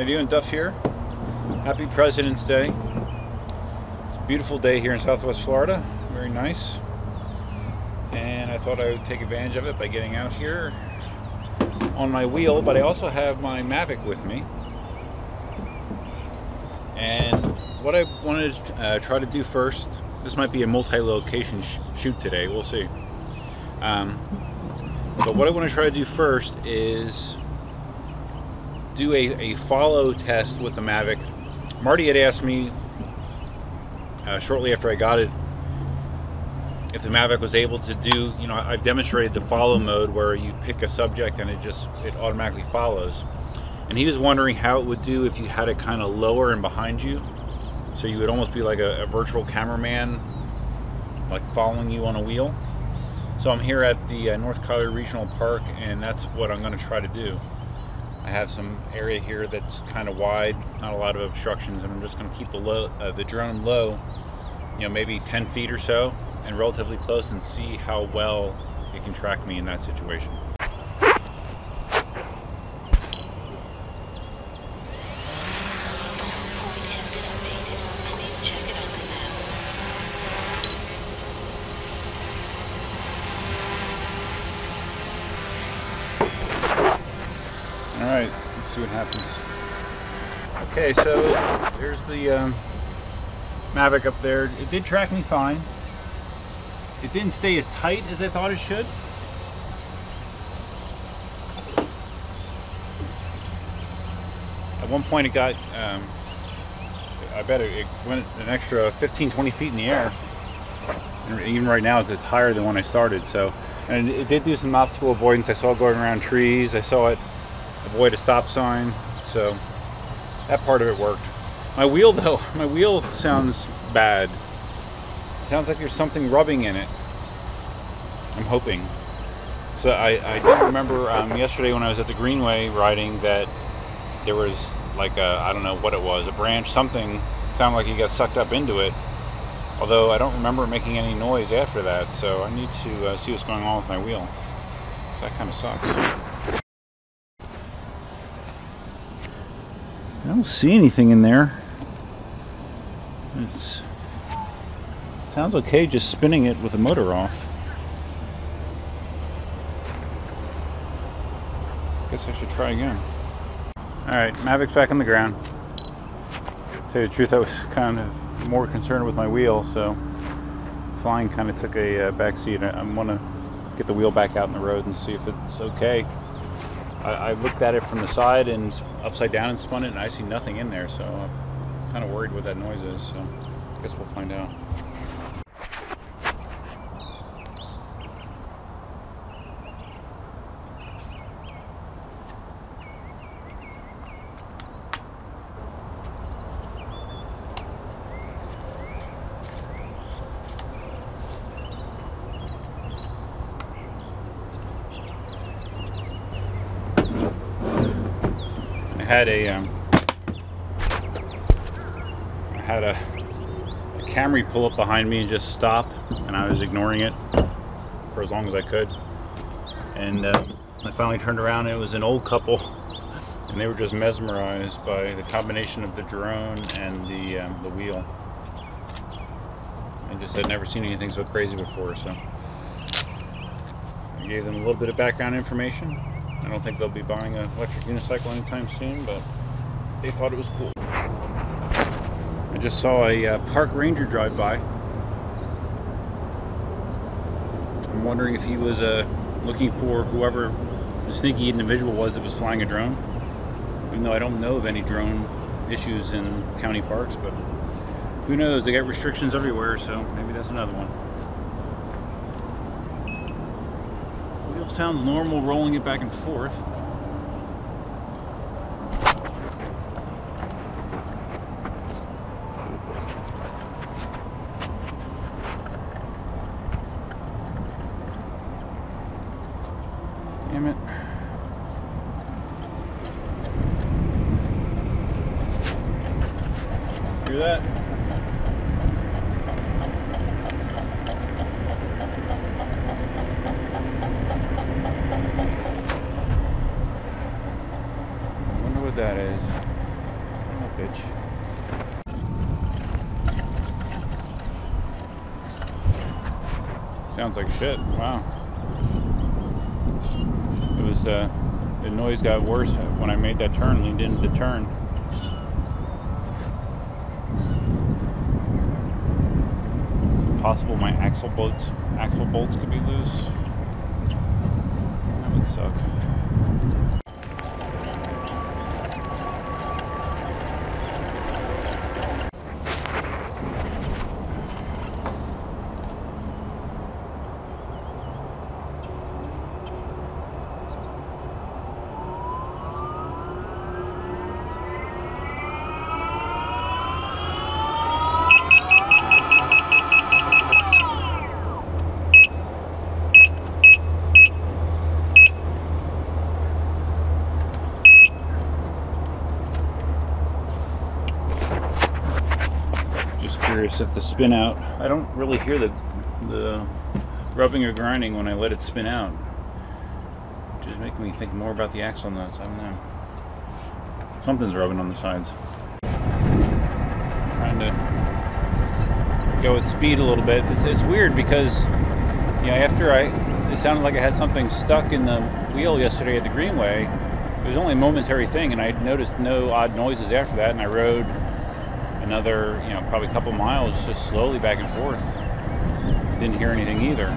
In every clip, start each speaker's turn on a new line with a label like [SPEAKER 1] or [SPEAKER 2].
[SPEAKER 1] you doing? Duff here. Happy President's Day. It's a beautiful day here in Southwest Florida. Very nice. And I thought I would take advantage of it by getting out here on my wheel, but I also have my Mavic with me. And what I wanted to try to do first, this might be a multi-location shoot today, we'll see. But what I want to try to do first is do a follow test with the Mavic. Marty had asked me shortly after I got it if the Mavic was able to do, you know, I've demonstrated the follow mode where you pick a subject and it automatically follows. And he was wondering how it would do if you had it kind of lower and behind you. So you would almost be like a virtual cameraman, like following you on a wheel. So I'm here at the North Collier Regional Park, and that's what I'm going to try to do. I have some area here that's kind of wide, not a lot of obstructions, and I'm just going to keep the drone low, you know, maybe 10 feet or so, and relatively close, and see how well it can track me in that situation. Alright, let's see what happens. Okay, so there's the Mavic up there. It did track me fine. It didn't stay as tight as I thought it should. At one point it got, I bet it went an extra 15-20 feet in the air. And even right now it's higher than when I started. So, and it did do some obstacle avoidance. I saw it going around trees. I saw it avoid a stop sign, so that part of it worked. My wheel though, my wheel sounds bad. It sounds like there's something rubbing in it. I'm hoping. So I do remember yesterday when I was at the Greenway riding that there was like a, I don't know what it was, a branch, something sounded like it got sucked up into it. Although I don't remember making any noise after that, so I need to see what's going on with my wheel. So that kind of sucks. I don't see anything in there. It sounds okay just spinning it with the motor off. Guess I should try again. Alright, Mavic's back on the ground. To tell you the truth, I was kind of more concerned with my wheel, so flying kind of took a back seat. I want to get the wheel back out in the road and see if it's okay. I looked at it from the side and upside down and spun it, and I see nothing in there, so I'm kind of worried what that noise is, so I guess we'll find out. I had a Camry pull up behind me and just stop, and I was ignoring it for as long as I could. And I finally turned around, and it was an old couple, and they were just mesmerized by the combination of the drone and the wheel. I just had never seen anything so crazy before, so I gave them a little bit of background information. I don't think they'll be buying an electric unicycle anytime soon, but they thought it was cool. I just saw a park ranger drive by. I'm wondering if he was looking for whoever the sneaky individual was that was flying a drone. Even though I don't know of any drone issues in county parks, but who knows? They got restrictions everywhere, so maybe that's another one. Wheel sounds normal, rolling it back and forth. Damn it. Hear that? I wonder what that is. Sounds like shit. Wow. It was, the noise got worse when I made that turn, leaned into the turn. Is it possible my axle bolts could be loose? That would suck. Curious if the spin out, I don't really hear the rubbing or grinding when I let it spin out, which is making me think more about the axle nuts. I don't know, something's rubbing on the sides. Trying to go at speed a little bit. It's weird because, you know, after it sounded like I had something stuck in the wheel yesterday at the Greenway. It was only a momentary thing, and I noticed no odd noises after that, and I rode another, you know, probably a couple miles just slowly back and forth. Didn't hear anything either.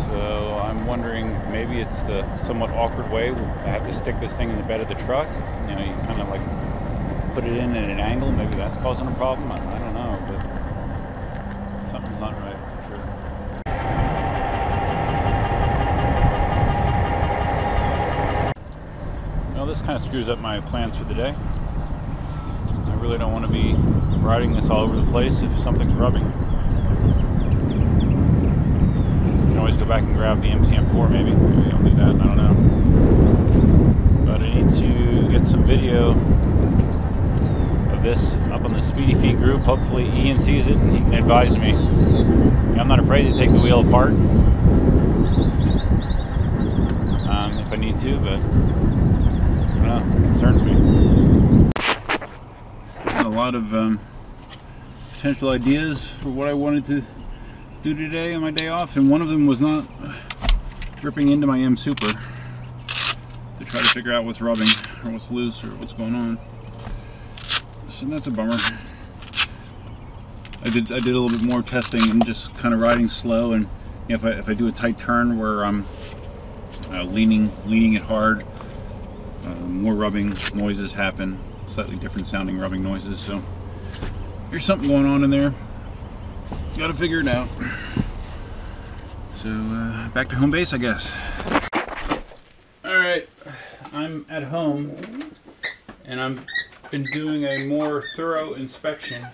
[SPEAKER 1] So I'm wondering, maybe it's the somewhat awkward way I have to stick this thing in the bed of the truck. You know, you kind of like put it in at an angle. Maybe that's causing a problem. I don't know, but something's not right for sure. Well, this kind of screws up my plans for the day. I really don't want to be riding this all over the place if something's rubbing. You can always go back and grab the MTM4 maybe. Maybe I'll do that, I don't know. But I need to get some video of this up on the Speedy Feet group. Hopefully Ian sees it and he can advise me. I'm not afraid to take the wheel apart if I need to, but I don't know, it concerns me. A lot of potential ideas for what I wanted to do today on my day off, and one of them was not ripping into my M Super to try to figure out what's rubbing or what's loose or what's going on. So that's a bummer. I did a little bit more testing and just kind of riding slow, and if I do a tight turn where I'm leaning it hard, more rubbing noises happen. Slightly different sounding rubbing noises, so there's something going on in there. Gotta figure it out. So back to home base, I guess. Alright, I'm at home and I've been doing a more thorough inspection,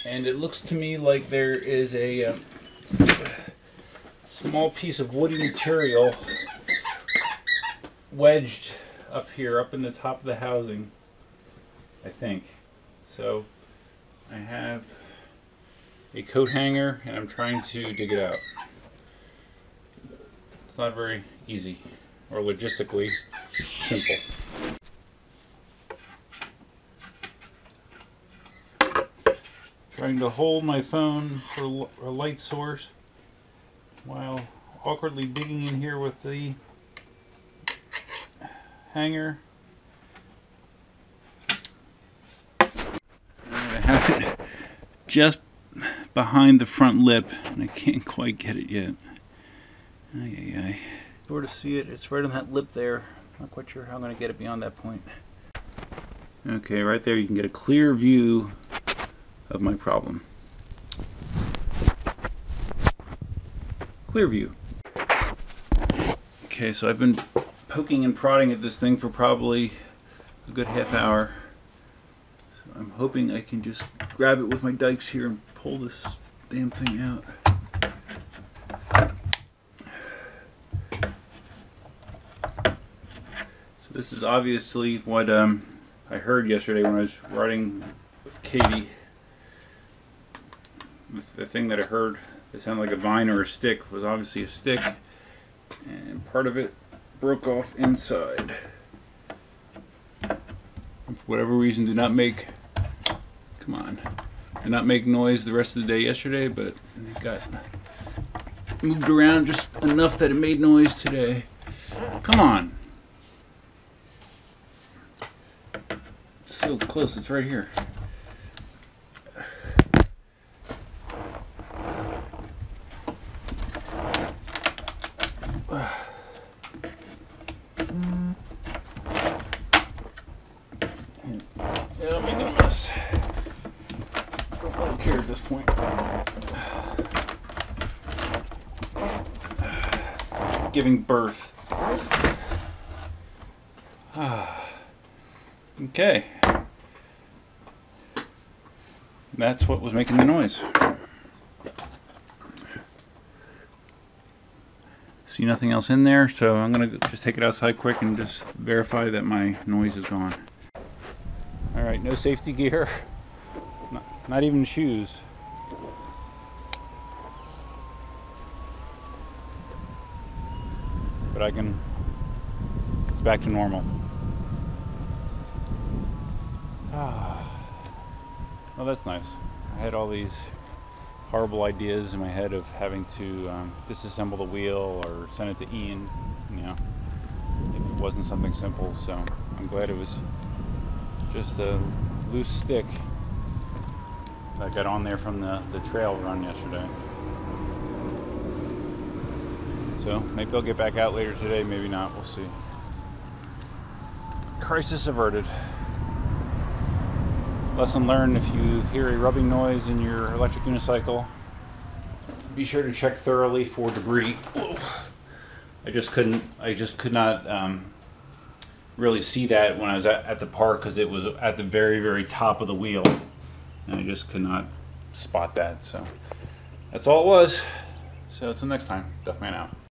[SPEAKER 1] and it looks to me like there is a small piece of woody material wedged up here, up in the top of the housing, I think. So I have a coat hanger and I'm trying to dig it out. It's not very easy or logistically simple. Trying to hold my phone for a light source while awkwardly digging in here with the hanger. I have it just behind the front lip and I can't quite get it yet. Ay. Sort of see it, it's right on that lip there. Not quite sure how I'm going to get it beyond that point. Okay, right there you can get a clear view of my problem. Clear view. Okay, so I've been poking and prodding at this thing for probably a good half hour. So I'm hoping I can just grab it with my dikes here and pull this damn thing out. So this is obviously what I heard yesterday when I was riding with Katie. The thing that I heard that sounded like a vine or a stick was obviously a stick, and part of it broke off inside. For whatever reason, did not make, come on, Did not make noise the rest of the day yesterday, but it got moved around just enough that it made noise today. Come on. It's so close, it's right here. It'll make a mess. Don't really care at this point. Giving birth. Okay. That's what was making the noise. See nothing else in there, so I'm gonna just take it outside quick and just verify that my noise is gone. Alright, no safety gear, not even shoes. But it's back to normal. Well, that's nice. I had all these horrible ideas in my head of having to disassemble the wheel or send it to Ian, you know, if it wasn't something simple. So I'm glad it was just a loose stick that got on there from the trail run yesterday. So maybe I'll get back out later today, maybe not, we'll see. Crisis averted. Lesson learned: if you hear a rubbing noise in your electric unicycle, be sure to check thoroughly for debris. Whoa. I just could not really see that when I was at the park, because it was at the very, very top of the wheel, and I just could not spot that. So that's all it was. So until next time, Duffman out.